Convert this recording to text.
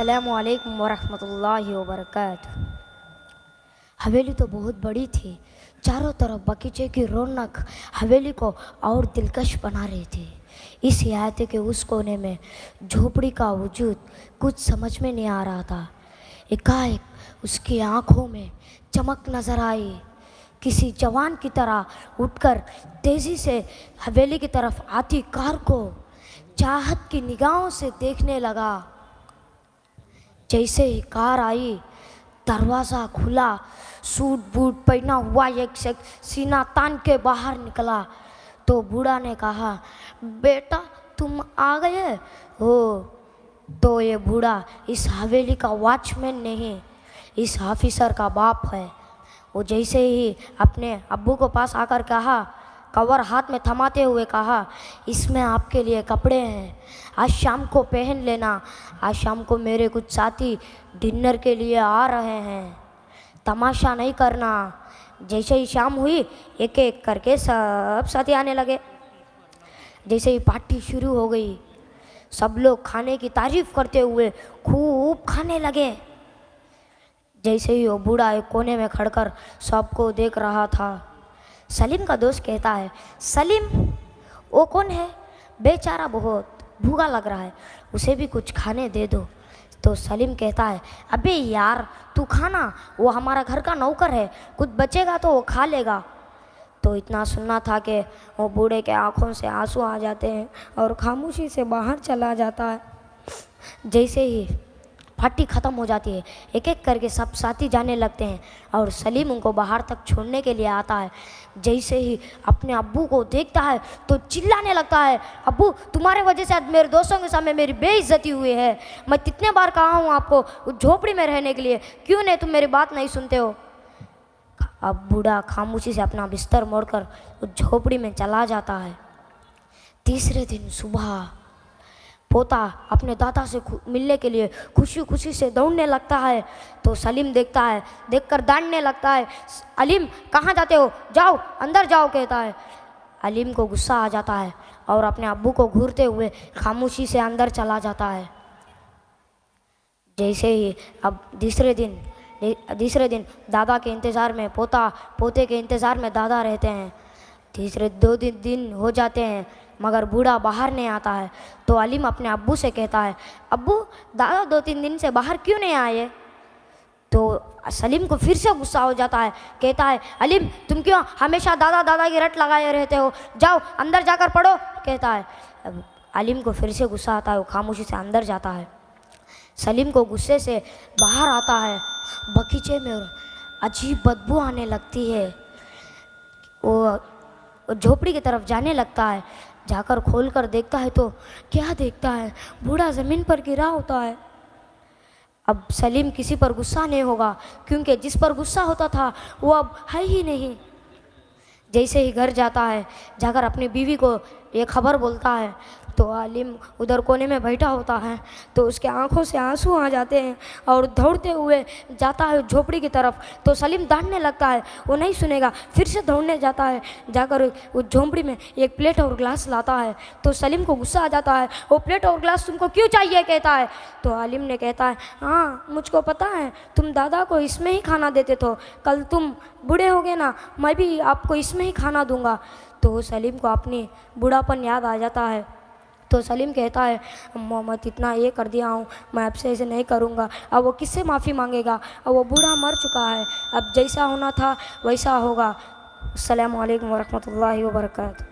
अस्सलामुअलैकुम वरहमतुल्लाहि वबरकातुहू। हवेली तो बहुत बड़ी थी। चारों तरफ बगीचे की रौनक हवेली को और दिलकश बना रही थी। इस इलाके के उस कोने में झोपड़ी का वजूद कुछ समझ में नहीं आ रहा था। एकाएक उसकी आंखों में चमक नजर आई। किसी जवान की तरह उठकर तेजी से हवेली की तरफ आती कार को चाहत की निगाहों से देखने लगा। जैसे ही कार आई, दरवाज़ा खुला, सूट बूट पहना हुआ एक शख्स सीना तान के बाहर निकला। तो बूढ़ा ने कहा, बेटा तुम आ गए हो। तो ये बूढ़ा इस हवेली का वॉचमैन नहीं, इस ऑफिसर का बाप है। वो जैसे ही अपने अब्बू को पास आकर कहा, कवर हाथ में थमाते हुए कहा, इसमें आपके लिए कपड़े हैं, आज शाम को पहन लेना। आज शाम को मेरे कुछ साथी डिनर के लिए आ रहे हैं, तमाशा नहीं करना। जैसे ही शाम हुई, एक एक करके सब साथी आने लगे। जैसे ही पार्टी शुरू हो गई, सब लोग खाने की तारीफ करते हुए खूब खाने लगे। जैसे ही वो बूढ़ा एक कोने में खड़कर सबको देख रहा था, सलीम का दोस्त कहता है, सलीम वो कौन है, बेचारा बहुत भूखा लग रहा है, उसे भी कुछ खाने दे दो। तो सलीम कहता है, अबे यार तू खाना, वो हमारा घर का नौकर है, कुछ बचेगा तो वो खा लेगा। तो इतना सुनना था कि वो बूढ़े के आंखों से आंसू आ जाते हैं और खामोशी से बाहर चला जाता है। जैसे ही पार्टी ख़त्म हो जाती है, एक एक करके सब साथी जाने लगते हैं और सलीम उनको बाहर तक छोड़ने के लिए आता है। जैसे ही अपने अब्बू को देखता है तो चिल्लाने लगता है, अब्बू तुम्हारे वजह से आज मेरे दोस्तों के सामने मेरी बेइज्जती हुई है। मैं कितने बार कहा हूँ आपको उस झोपड़ी में रहने के लिए, क्यों नहीं तुम मेरी बात नहीं सुनते हो। अब बूढ़ा खामोशी से अपना बिस्तर मोड़कर उस झोपड़ी में चला जाता है। तीसरे दिन सुबह पोता अपने दादा से मिलने के लिए खुशी खुशी से दौड़ने लगता है। तो सलीम देखता है, देखकर डांटने लगता है, अलीम कहाँ जाते हो, जाओ अंदर जाओ कहता है। अलीम को गुस्सा आ जाता है और अपने अब्बू को घूरते हुए खामोशी से अंदर चला जाता है। जैसे ही अब तीसरे दिन दादा के इंतज़ार में पोता, पोते के इंतज़ार में दादा रहते हैं। तीसरे दो दिन हो जाते हैं मगर बूढ़ा बाहर नहीं आता है। तो अलीम अपने अब्बू से कहता है, अब्बू दादा 2-3 दिन से बाहर क्यों नहीं आए। तो सलीम को फिर से गुस्सा हो जाता है, कहता है, अलीम तुम क्यों हमेशा दादा दादा की रट लगाए रहते हो, जाओ अंदर जाकर पढ़ो कहता है। अब अलीम को फिर से गुस्सा आता है, वो खामोशी से अंदर जाता है। सलीम को गुस्से से बाहर आता है, बगीचे में अजीब बदबू आने लगती है। वो झोपड़ी की तरफ जाने लगता है। जाकर खोल कर देखता है तो क्या देखता है, बूढ़ा ज़मीन पर गिरा होता है। अब सलीम किसी पर गुस्सा नहीं होगा क्योंकि जिस पर गुस्सा होता था वो अब है ही नहीं। जैसे ही घर जाता है, जाकर अपनी बीवी को ये खबर बोलता है तो आलिम उधर कोने में बैठा होता है। तो उसके आंखों से आंसू आ जाते हैं और दौड़ते हुए जाता है झोपड़ी की तरफ। तो सलीम डांटने लगता है, वो नहीं सुनेगा, फिर से दौड़ने जाता है। जाकर उस झोपड़ी में एक प्लेट और ग्लास लाता है। तो सलीम को गुस्सा आ जाता है, वो प्लेट और ग्लास तुमको क्यों चाहिए कहता है। तो आलिम ने कहता है, हाँ मुझको पता है, तुम दादा को इसमें ही खाना देते थे, कल तुम बूढ़े हो गए ना, मैं भी आपको इसमें ही खाना दूंगा। तो सलीम को अपनी बूढ़ापन याद आ जाता है। तो सलीम कहता है, मैं इतना ये कर दिया हूँ, मैं आपसे ऐसे नहीं करूँगा। अब वो किससे माफ़ी मांगेगा, अब वो बूढ़ा मर चुका है, अब जैसा होना था वैसा होगा। अस्सलामु अलैकुम वरहमतुल्लाहि वबरकातुहू।